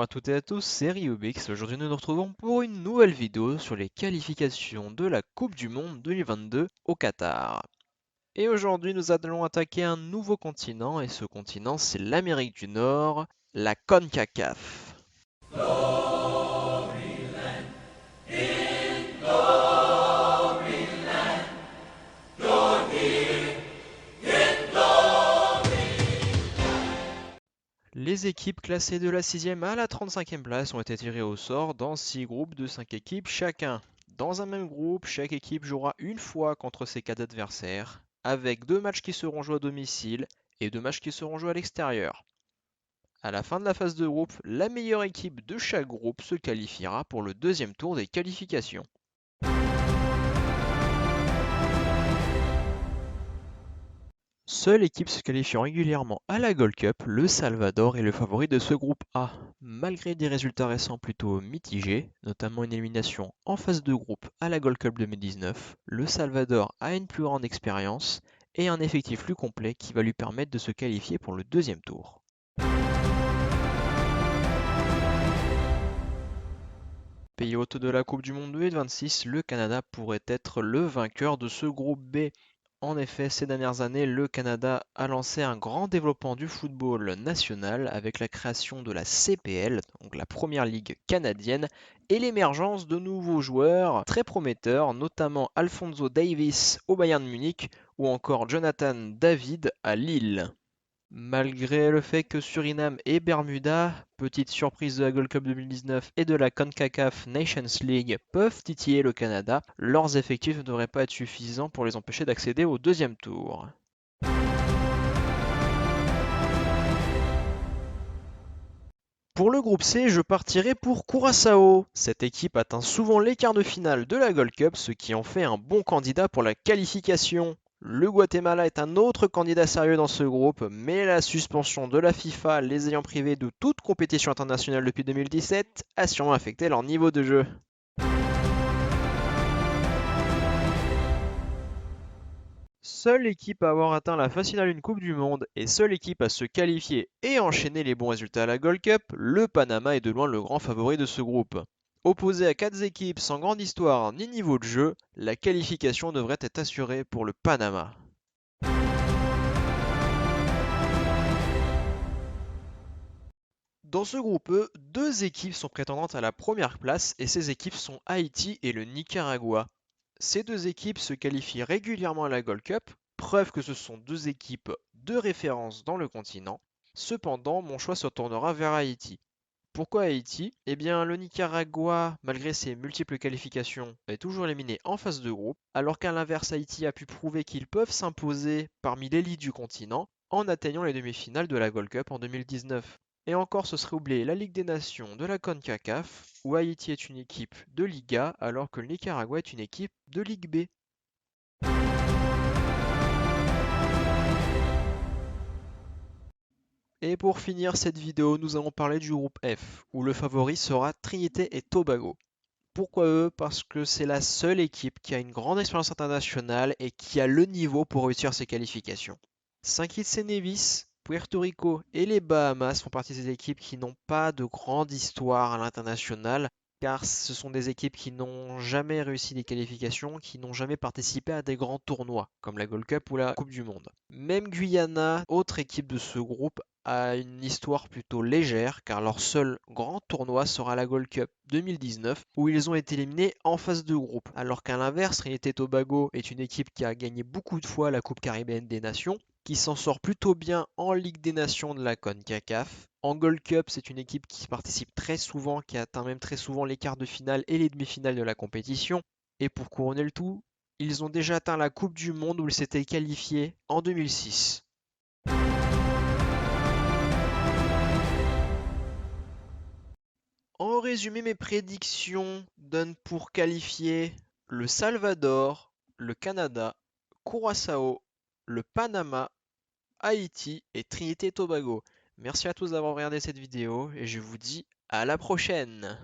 à toutes et à tous, c'est Ryubix. Aujourd'hui nous nous retrouvons pour une nouvelle vidéo sur les qualifications de la Coupe du Monde 2022 au Qatar. Et aujourd'hui nous allons attaquer un nouveau continent, et ce continent c'est l'Amérique du Nord, la CONCACAF. Les équipes classées de la 6e à la 35e place ont été tirées au sort dans 6 groupes de 5 équipes chacun. Dans un même groupe, chaque équipe jouera une fois contre ses 4 adversaires, avec 2 matchs qui seront joués à domicile et 2 matchs qui seront joués à l'extérieur. À la fin de la phase de groupe, la meilleure équipe de chaque groupe se qualifiera pour le deuxième tour des qualifications. Seule équipe se qualifiant régulièrement à la Gold Cup, le Salvador est le favori de ce groupe A. Malgré des résultats récents plutôt mitigés, notamment une élimination en phase de groupe à la Gold Cup 2019, le Salvador a une plus grande expérience et un effectif plus complet qui va lui permettre de se qualifier pour le deuxième tour. Pays hôte de la Coupe du Monde 2026, le Canada pourrait être le vainqueur de ce groupe B. En effet, ces dernières années, le Canada a lancé un grand développement du football national avec la création de la CPL, donc la première ligue canadienne, et l'émergence de nouveaux joueurs très prometteurs, notamment Alphonso Davies au Bayern Munich ou encore Jonathan David à Lille. Malgré le fait que Suriname et Bermuda, petite surprise de la Gold Cup 2019 et de la CONCACAF Nations League, peuvent titiller le Canada, leurs effectifs ne devraient pas être suffisants pour les empêcher d'accéder au deuxième tour. Pour le groupe C, je partirai pour Curaçao. Cette équipe atteint souvent les quarts de finale de la Gold Cup, ce qui en fait un bon candidat pour la qualification. Le Guatemala est un autre candidat sérieux dans ce groupe, mais la suspension de la FIFA les ayant privés de toute compétition internationale depuis 2017 a sûrement affecté leur niveau de jeu. Seule équipe à avoir atteint la phase finale d'une Coupe du Monde et seule équipe à se qualifier et enchaîner les bons résultats à la Gold Cup, le Panama est de loin le grand favori de ce groupe. Opposé à 4 équipes sans grande histoire ni niveau de jeu, la qualification devrait être assurée pour le Panama. Dans ce groupe E, 2 équipes sont prétendantes à la première place et ces équipes sont Haïti et le Nicaragua. Ces 2 équipes se qualifient régulièrement à la Gold Cup, preuve que ce sont 2 équipes de référence dans le continent. Cependant, mon choix se tournera vers Haïti. Pourquoi Haïti? Eh bien, le Nicaragua, malgré ses multiples qualifications, est toujours éliminé en phase de groupe, alors qu'à l'inverse, Haïti a pu prouver qu'ils peuvent s'imposer parmi l'élite du continent en atteignant les demi-finales de la Gold Cup en 2019. Et encore, ce serait oublier la Ligue des Nations de la CONCACAF, où Haïti est une équipe de Liga, alors que le Nicaragua est une équipe de Ligue B. Et pour finir cette vidéo, nous allons parler du groupe F, où le favori sera Trinité et Tobago. Pourquoi eux? Parce que c'est la seule équipe qui a une grande expérience internationale et qui a le niveau pour réussir ses qualifications. Saint Kitts et Nevis, Puerto Rico et les Bahamas font partie des équipes qui n'ont pas de grande histoire à l'international, car ce sont des équipes qui n'ont jamais réussi les qualifications, qui n'ont jamais participé à des grands tournois, comme la Gold Cup ou la Coupe du Monde. Même Guyana, autre équipe de ce groupe, a une histoire plutôt légère, car leur seul grand tournoi sera la Gold Cup 2019, où ils ont été éliminés en phase de groupe. Alors qu'à l'inverse, Trinité et Tobago est une équipe qui a gagné beaucoup de fois la Coupe caribéenne des Nations, qui s'en sort plutôt bien en Ligue des Nations de la CONCACAF. En Gold Cup, c'est une équipe qui participe très souvent, qui atteint même très souvent les quarts de finale et les demi-finales de la compétition. Et pour couronner le tout, ils ont déjà atteint la Coupe du Monde où ils s'étaient qualifiés en 2006. En résumé, mes prédictions donnent pour qualifier le Salvador, le Canada, Curaçao, le Panama, Haïti et Trinité et Tobago. Merci à tous d'avoir regardé cette vidéo et je vous dis à la prochaine.